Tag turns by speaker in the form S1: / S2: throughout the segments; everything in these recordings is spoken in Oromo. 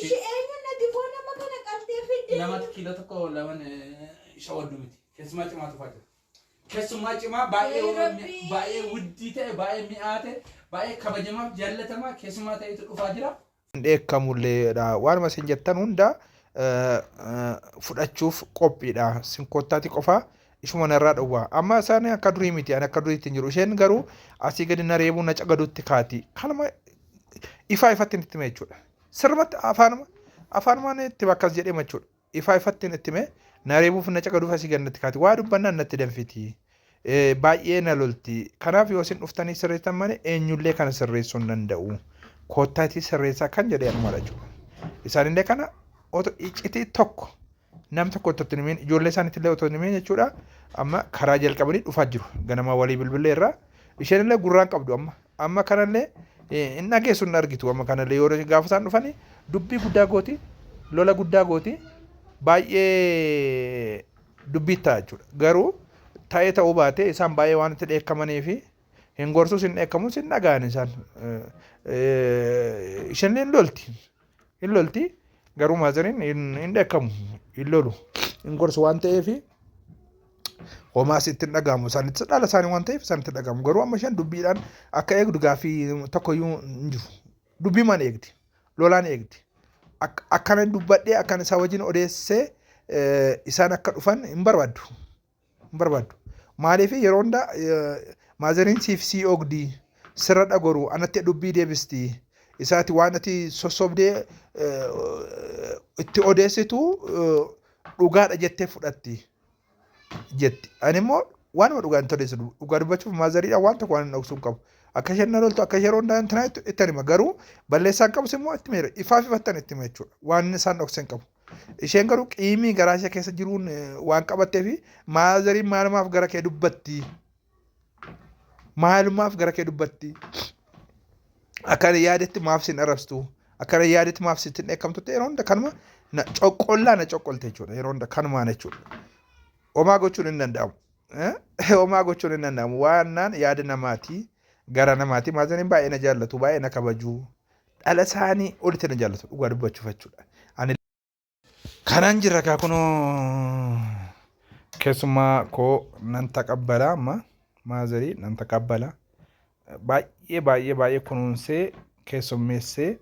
S1: Ishi eenyunnati foon nama kana qabdee fidde.
S2: Namatti kiiloo tokko laman isa waddu miti. Keessumaa cimaa tufaa jira. Keessumaa cimaa baay'ee wuddii ta'e baay'ee mi'aa ta'e baay'ee kabajamaaf jaallatamaa keessumaa ta'etu dhufaa jira.
S3: Dheekkamulleedha waanuma isin jettan hunda fudhachuuf qophiidha. Sinkottaati qofaa ishuma narraa dhowwaa. Amma isaan akka durii miti ani akka duriitti hin jiru. Isheen garuu asii gadi na reebuu na cagadutti kaati. Kanuma ifaa ifatti itti hime jechuudha. Sirmatti afaanuma itti bakkas jedhee jechuudha. Ifaa ifatti itti hime na reebuuf na cagaduuf asii gannatti kaati. Waa dubbannaan natti danfiti. Baay'ee na lolti. Kanaaf yoo isin dhuftanii sirreessan malee eenyullee kana sirreessuu hin danda'u. Kottaatii sirreessaa kan jedhee anuma jechuudha. Isaanillee kana iccitii tokko nam tokko otoo himeen ijoollee isaaniitillee otoo himeen jechuudha. Amma karaa jalqabanii dhufaa jiru. Ganama walii bilbilee irraa isheenillee gurraan qabdu amma kanallee hin dhageessu hin argitu amma kanallee yoo gaafa isaan dhufanii dubbii guddaa gooti lola guddaa gooti baay'ee dubbii ta'a jechuudha. Garuu ta'ee ta'uu baatee isaan baay'ee waan itti dheekkamanii fi hin gorsuus hin dheekkamuus hin dhagaan isaan. Isheenillee hin lolti garuu maazariin hin dheekkamu hin lolu hin gorsu waan ta'eef homaa asitti hin dhagahamu isaanitti dhaala isaanii waan ta'eef isaanitti dhagahamu garuu amma isheen dubbiidhaan akka eegdu gaaffii tokkoyyuu hin jiru. Dubbii maan eegdi lolaan eegdi akkana dubbadhee akkan isaa wajjin odeessee isaan akka dhufan hin barbaaddu. Maaliif yeroo hundaa maazariin siif sii oogdii sirra dhagoru anatti dubbii deebistii isaati waan ati sossobdee itti odeessitu dhugaadha jettee fudhatti jetti. Ani immoo waanuma dhugaa hin odeessitu dhugaa dubbachuuf maazariidhaan waan tokko waan hin dhoksuun qabu. Akka isheen na loltu akka yeroo hundaa intinaa itti hima garuu balleessaan qabus immoo itti meera ifaaf ifattan itti hima jechuudha. Waan isaan dhoksan qabu. Isheen garuu qiimii garaa ishee keessa jiruun waan qabatteef maazariin maalumaaf gara kee dubbatti. Maalumaaf gara kee dubbatti. Akkana yaadetti maaf sin arrabstu. Akkana yaadetti maaf sin dheekkamtutti yeroo hunda kanuma na coqqolte jechuudha. Yeroo hunda kanumaan jechuudha. Homaa gochuun hin danda'amu. Homaa gochuun hin danda'amu. Waannaan yaada namaati. Gara namaati. Maazariin baay'ee na jaallatu. Baay'ee na kabaju. Dhala isaanii olitti na jaallatu. Dhugaa dubbachuuf jechuudha. Kanaan jirra kaa kunoo keessumaa koo nan taqabbala amma maazarii nan taqabbala. Baay'ee kunuunsee keessummeessee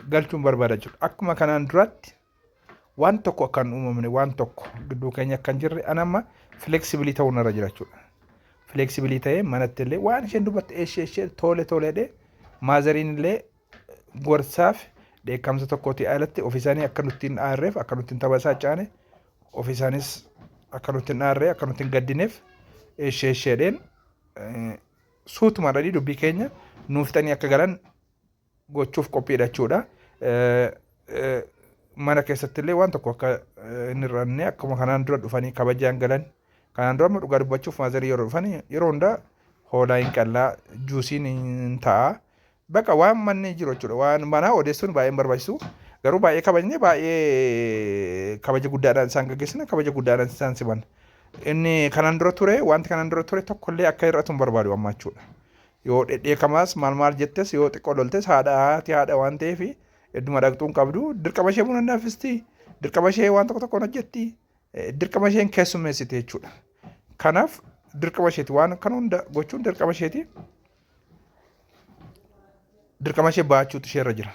S3: galchuun barbaada jechuudha. Akkuma kanaan duratti waan tokko akkan uumamne waan tokko gidduu keenya akkan jirre anamma fleksibilii ta'uu narra jira jechuudha. Fleksibilii ta'ee manatti illee waan isheen dubbatte ishee toleedhe maazariin illee gorsaaf dheekkamsa tokkooti alatti ofiisaanii akka nutti hin aarreef akka nutti hin taphasaa caane ofiisaanis akka nutti hin aarree akka nutti hin gaddineef isheedheen suutuma dhadhii dubbii keenya nuuftanii akka galan gochuuf qophiidha jechuudha. Mana keessatti illee waan tokko akka hin irranne akkuma kanaan dura dhufanii kabajaan galan kanaan dura dhugaa dubbachuuf maazarii yeroo dhufanii yeroo hundaa hoolaa hin qallaa juusiin hin ta'a. Bakka waan manni jiru jechuudha. Waan manaa odeessuun baay'ee hin barbaachisu. Garuu baay'ee kabajnee baay'ee kabaja guddaadhaan isaan gaggeessina kabaja guddaadhaan isaan siman. Inni kanaan dura ture wanti kanaan dura ture tokkollee akka hir'atu hin barbaadu amma jechuudha. Yoo dheekamaas maal jettes yoo xiqqoo loltes haadha waan ta'eef hedduma dhaqxuun qabdu dirqama ishee buna naafisti dirqama ishee waan tokko hojjetti dirqama isheen keessummeessite jechuudha. Kanaaf dirqama isheeti waan kan hunda gochuun dirqama isheeti. Dirqama ishee baachuutu isheerra jira.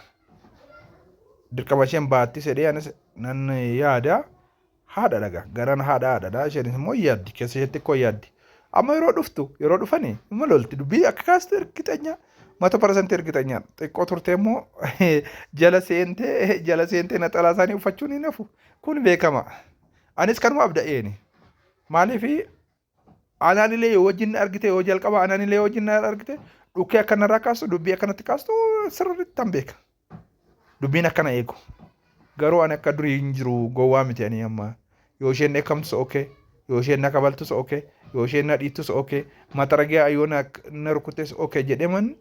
S3: Dirqama isheen baatti sedhee anis nan yaada haadha dhaga garan haadha isheenis immoo yaaddi keessa isheetti ikkoo yaaddi. Amma yeroo dhufanii immoo lolti dubbii akka kaastu ergitanya 100% ergitanya xiqqoo turtee immoo jala seentee naxalaa isaanii uffachuun hin hafu kun beekama. Anis kanuma abda'eeni maaliif anaanillee yoo wajjin argite yoo jalqaba anaanillee yoo wajjin argite dhukkee akkanarraa kaastu dubbii akkanatti kaastu sirriitti hin beeka. Dubbiin akkana eegu. Garuu ani akka durii hin jiru gowwaa miti ani amma. Yoo isheen dheekkamtus okee. Yoo isheen na kabaltus okee. Yoo isheen na dhiittus okee. Mata ragee yoo na rukuttes okee jedheman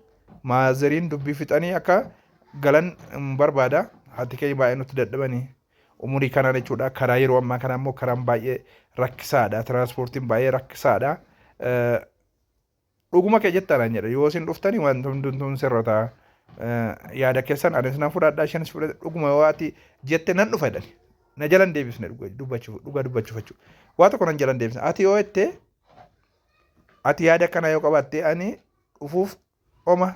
S3: maazariin dubbii fixanii akka galan barbaada. Haati keenya baay'ee nutti dadhabanii. Umurii kanaan jechuudha. Karaa yeroo ammaa kana immoo karaan baay'ee rakkisaadha. Tiraanspoortiin baay'ee rakkisaadha. Dhuguma kee jettaan jedha yoo isin dhuftanii waan hundumtuun sirra ta'a yaada keessan anis nan fudhadhaa ishenis fudhate dhuguma waati jette nan dhufa jedhani na jalan deebisne dhuga dubbachuuf jechuudha. Waa tokko nan jalan deebisne ati yoo jettee ati yaada kana yoo qabatte ani dhufuuf oma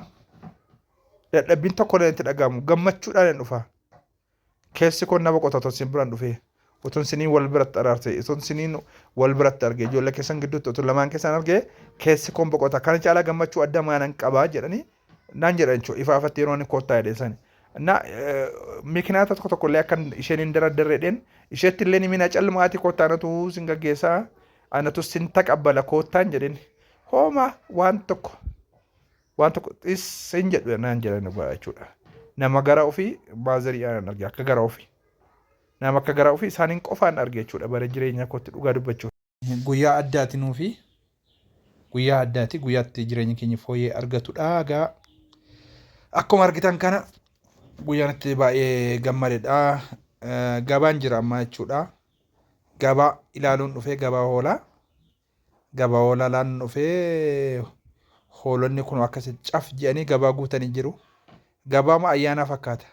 S3: dadhabbiin tokko itti dhagahamu gammachuudhaan hin dhufa. Keessi kun nama qotatu sin biraan dhufee utuun siniin wal biratti araarse utuun siniin wal biratti argee ijoollee keessan gidduutti utuun lamaan keessan argee keessi kun boqota kana caalaa gammachuu adda maanan qabaa jedhanii naan jedhan jechuudha ifaafatti yeroo inni koottaa jedheessani. Na mikinaata tokko illee akkan isheen hin dardarreedheen isheetti illee mina calmaati koottaa anatu sin gaggeessaa anatu sin taqabbala koottaan jedheen hooma waan tokko isin jedhu naan jedhan jechuudha. Nama gara ofii baazarii aanan arge akka gara ofii nama akka gara ofii isaaniin qofaan arge jechuudha bara jireenya kootti dhugaa dubbachuuf. Guyyaa addaati nuufi guyyaa addaati guyyaatti jireenya keenya fooyyee argatudha. Egaa akkuma argitan kana guyyaan itti baay'ee gammadedha. Gabaan jira amma jechuudha. Gabaa ilaaluun dhufee gabaa hoolaa ilaaluun dhufee hoolonni kun akkasitti caf jedhanii gabaa guutanii jiru. Gabaama ayyaana fakkaata.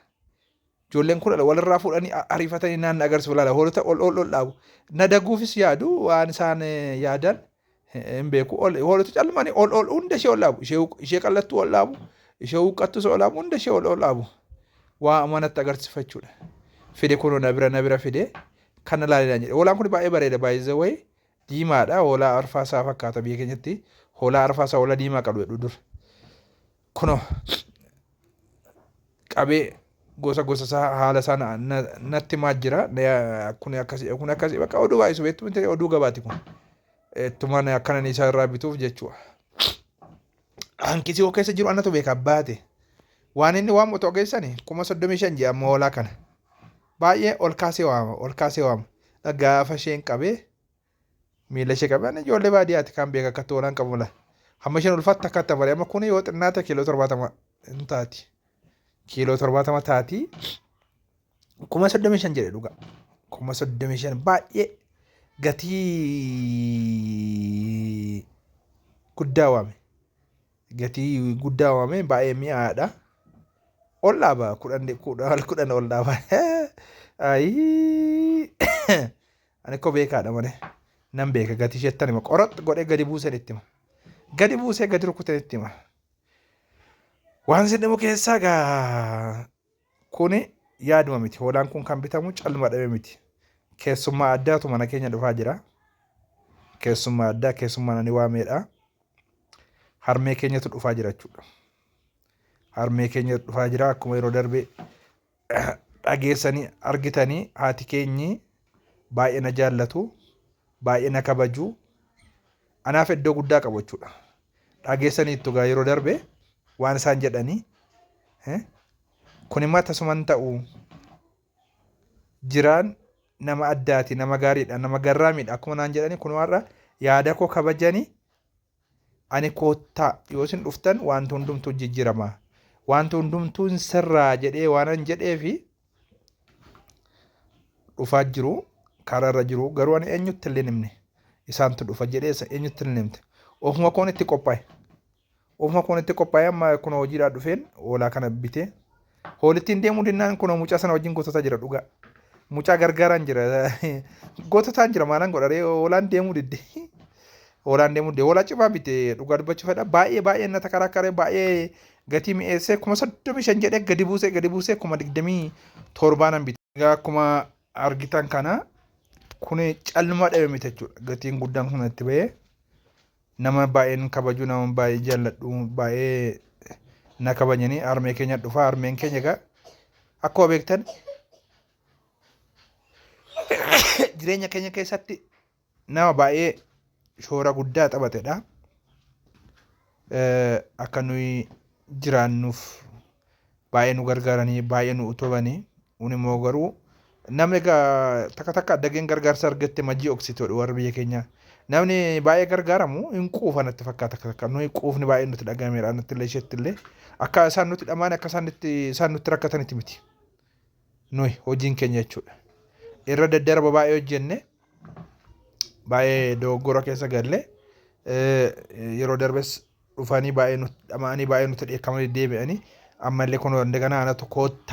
S3: Ijoolleen kun walirraa fuudhanii ariifatanii naan agarsiisu laala hoolota ol dhaabu. Na daguufis yaadu waan isaan yaadan hin beeku. Hoolota calmanii ol hunda ishee ol dhaabu. Ishee qallattuu ol dhaabu. Ishee huqqattus ol dhaabu. Hunda ishee ol dhaabu. Waa amanatti agarsiifachuudha. Fide kun na bira fide kan ilaalinaan jedhe. Hoolaan kun baay'ee bareeda baay'ee wayii diimaadha. Hoolaa arfaasaa fakkaata biyya keenyatti. Hoolaa arfaasaa hoolaa diimaa qabu jedhu dur. Kunoo qabee gosa isaa haala isaa natti maa jira kun akkasii bakka oduu baay'isu beektu miti oduu gabaati kun ittumaan akkanan isaa irraa bituuf jechuudha. Hankisii keessa jiru annatu beeka baate waan inni waan moto ogeessani 35,000 ji'a amma hoolaa kana baay'ee ol kaasee waama gaafa isheen qabee miila ishee qabee ijoollee baadiyyaatti kan beeka akka hoolaan qabu mala hamma isheen ulfaatti akka tafalee amma kun yoo xinnaata kiiloo 70 hin taati. Kiiloo 70 taati 35,000 jedhe dhuga 35,000 baay'ee gatii guddaa waame baay'ee mi'aadha. Ol dhaaba 10 ol dhaaba ani ko beekaadha malee nan beeka gatii isheettan hima qorot godhee gadi buusan itti hima gadi buusee gadi rukutan itti hima. Waan sinnimu keessaa gaa kuni yaaduma miti. Hoolaan kun kan bitamu calma dhabe miti. Keessummaa addaatu mana keenya dhufaa jira. Keessummaa addaa keessummaa nani waameedha. Harmee keenyatu dhufaa jira jechuudha. Harmee keenya dhufaa jira akkuma yeroo darbe dhageessanii argitanii haati keenyi baay'ee na jaallatu baay'ee na kabaju anaaf iddoo guddaa qabu jechuudha. Dhageessanii ittu gaa yeroo darbe waan isaan jedhanii kun immoo tasuman ta'u jiraan nama addaati nama gaariidha nama garraamiidha akkuma naan jedhanii kun warra yaada koo kabajanii ani koottaa yoo isin dhuftan wanti hundumtuu jijjiirama wanti hundumtuu sirraa jedhee waanan jedheefi dhufaa jiru karaarra jiru garuu ani eenyutti illee himne isaantu dhufa jedhee eenyutti illee himte ofuma koon itti qophaa'e. Ofuma kun itti qophaa'ee amma kun hojiidhaan dhufeen hoolaa kana bitee hoolittiin deemuu dinnaan kun mucaa sana wajjin gootota jira dhugaa mucaa gargaaraan jira goototaan jira maalaan godharee hoolaan deemuu didde hoolaa cimaa bitee dhugaa dubbachuu fedha baay'ee na takaraakkaree baay'ee gatii mi'eessee 35,000 jedhee gadi buusee 27 nan bite. Egaa akkuma argitan kana kun calma dhabe miti jechuudha gatiin guddaan kun itti ba'ee. Nama baay'een kabaju nama baay'ee jaalladhu baay'ee na kabajanii harmee keenya dhufa harmeen keenya egaa akkuma beektan jireenya keenya keessatti nama baay'ee shoora guddaa taphatedha. Akka nuyi jiraannuuf baay'ee nu gargaaranii baay'ee nu utubanii kun immoo garuu namni egaa takka addageen gargaarsa argatte majjii oksitoodha warra biyya keenyaa. Namni baay'ee gargaaramu hin quufa natti fakkaata nuyi quufni baay'ee nutti dhagahameera natti illee isheetti illee akka isaan nutti dhamaan akka isaan nutti rakkatanitti miti nuyi hojiin keenya jechuudha. Irra daddarba baay'ee hojjenne baay'ee dogoggora keessa galle yeroo darbes dhufanii baay'ee nutti dhamaanii baay'ee nutti dheekkamanii deebi'anii ammallee kun እንደገና አነቱ ኮታ